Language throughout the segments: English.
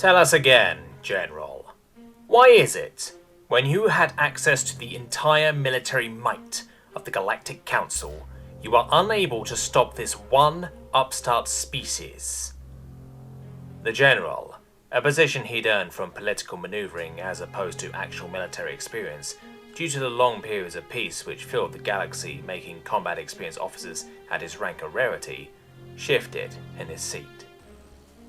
Tell us again, General. Why is it, when you had access to the entire military might of the Galactic Council, you are unable to stop this one upstart species? The General, a position he'd earned from political maneuvering as opposed to actual military experience, due to the long periods of peace which filled the galaxy, making combat experience officers at his rank a rarity, shifted in his seat.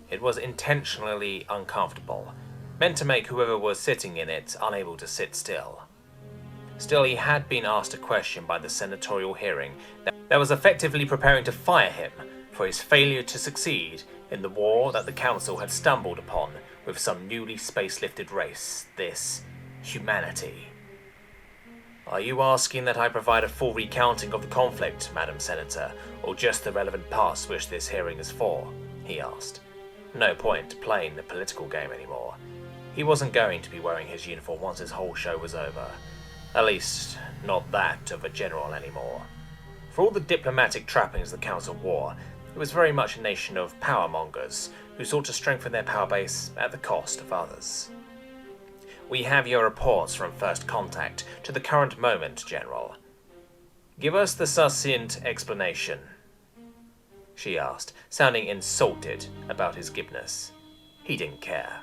It was intentionally uncomfortable, meant to make whoever was sitting in it unable to sit still. Still, he had been asked a question by the senatorial hearing that was effectively preparing to fire him for his failure to succeed in the war that the Council had stumbled upon with some newly space-lifted race, this humanity. Are you asking that I provide a full recounting of the conflict, Madam Senator, or just the relevant parts which this hearing is for? He asked. No point playing the political game anymore. He wasn't going to be wearing his uniform once his whole show was over. At least, not that of a general anymore. For all the diplomatic trappings the Council wore, it was very much a nation of powermongers who sought to strengthen their power base at the cost of others. We have your reports from first contact to the current moment, General. Give us the succinct explanation, she asked, sounding insulted about his glibness. He didn't care.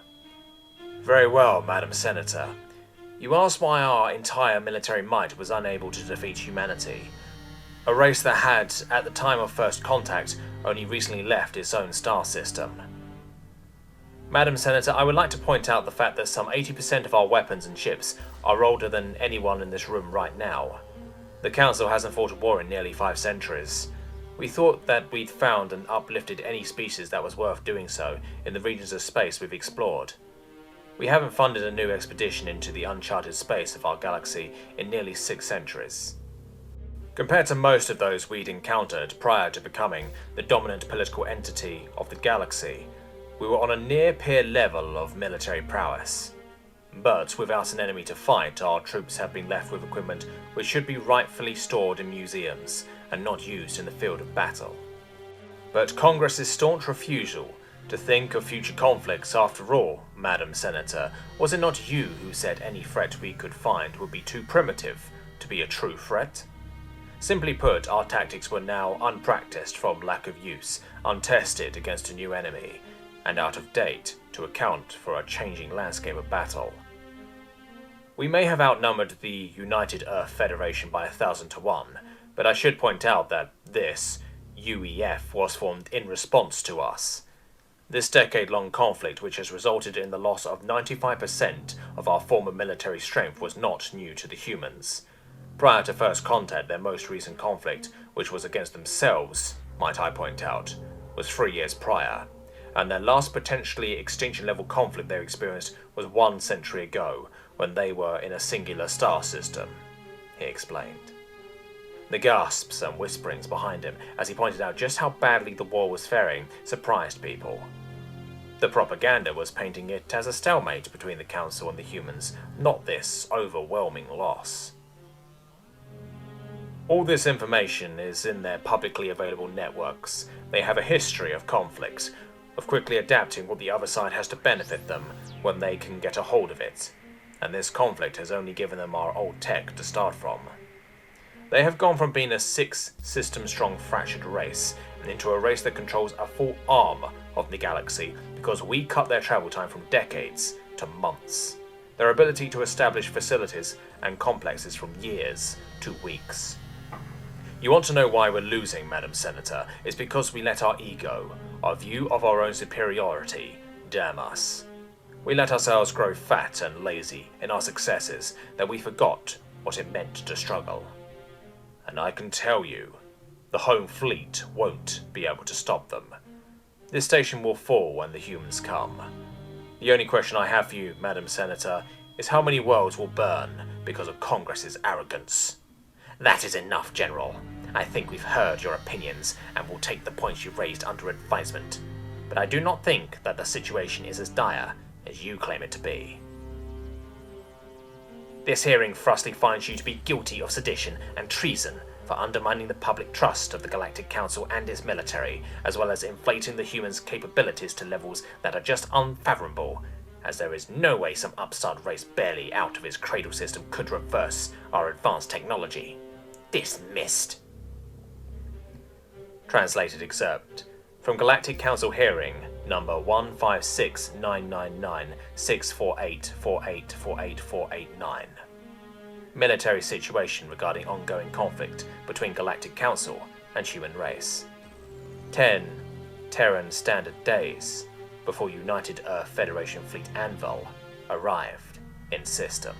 Very well, Madam Senator. You asked why our entire military might was unable to defeat humanity, a race that had, at the time of first contact, only recently left its own star system. Madam Senator, I would like to point out the fact that some 80% of our weapons and ships are older than anyone in this room right now. The Council hasn't fought a war in nearly 5 centuries. We thought that we'd found and uplifted any species that was worth doing so in the regions of space we've explored. We haven't funded a new expedition into the uncharted space of our galaxy in nearly 6 centuries. Compared to most of those we'd encountered prior to becoming the dominant political entity of the galaxy, we were on a near-peer level of military prowess. But without an enemy to fight, our troops have been left with equipment which should be rightfully stored in museums and not used in the field of battle. But Congress's staunch refusal to think of future conflicts, after all, Madam Senator, was it not you who said any threat we could find would be too primitive to be a true threat? Simply put, our tactics were now unpracticed from lack of use, untested against a new enemy, and out of date to account for a changing landscape of battle. We may have outnumbered the United Earth Federation by 1,000 to 1, but I should point out that this UEF was formed in response to us. This decade-long conflict, which has resulted in the loss of 95% of our former military strength, was not new to the humans. Prior to first contact, their most recent conflict, which was against themselves, might I point out, was 3 years prior, and their last potentially extinction-level conflict they experienced was 1 century ago, when they were in a singular star system, he explained. The gasps and whisperings behind him as he pointed out just how badly the war was faring surprised people. The propaganda was painting it as a stalemate between the Council and the humans, not this overwhelming loss. All this information is in their publicly available networks. They have a history of conflicts, of quickly adapting what the other side has to benefit them when they can get a hold of it, and this conflict has only given them our old tech to start from. They have gone from being a 6-system-strong fractured race and into a race that controls a full arm of the galaxy because we cut their travel time from decades to months. Their ability to establish facilities and complexes from years to weeks. You want to know why we're losing, Madam Senator? It's because we let our ego, our view of our own superiority, damn us. We let ourselves grow fat and lazy in our successes that we forgot what it meant to struggle. And I can tell you, the home fleet won't be able to stop them. This station will fall when the humans come. The only question I have for you, Madam Senator, is how many worlds will burn because of Congress's arrogance? That is enough, General. I think we've heard your opinions and will take the points you've raised under advisement. But I do not think that the situation is as dire as you claim it to be. This hearing thusly finds you to be guilty of sedition and treason for undermining the public trust of the Galactic Council and its military, as well as inflating the humans' capabilities to levels that are just unfathomable, as there is no way some upstart race barely out of its cradle system could reverse our advanced technology. Dismissed. Translated excerpt from Galactic Council hearing number 156996484848489. Military situation regarding ongoing conflict between Galactic Council and human race. 10 Terran Standard Days before United Earth Federation Fleet Anvil arrived in system.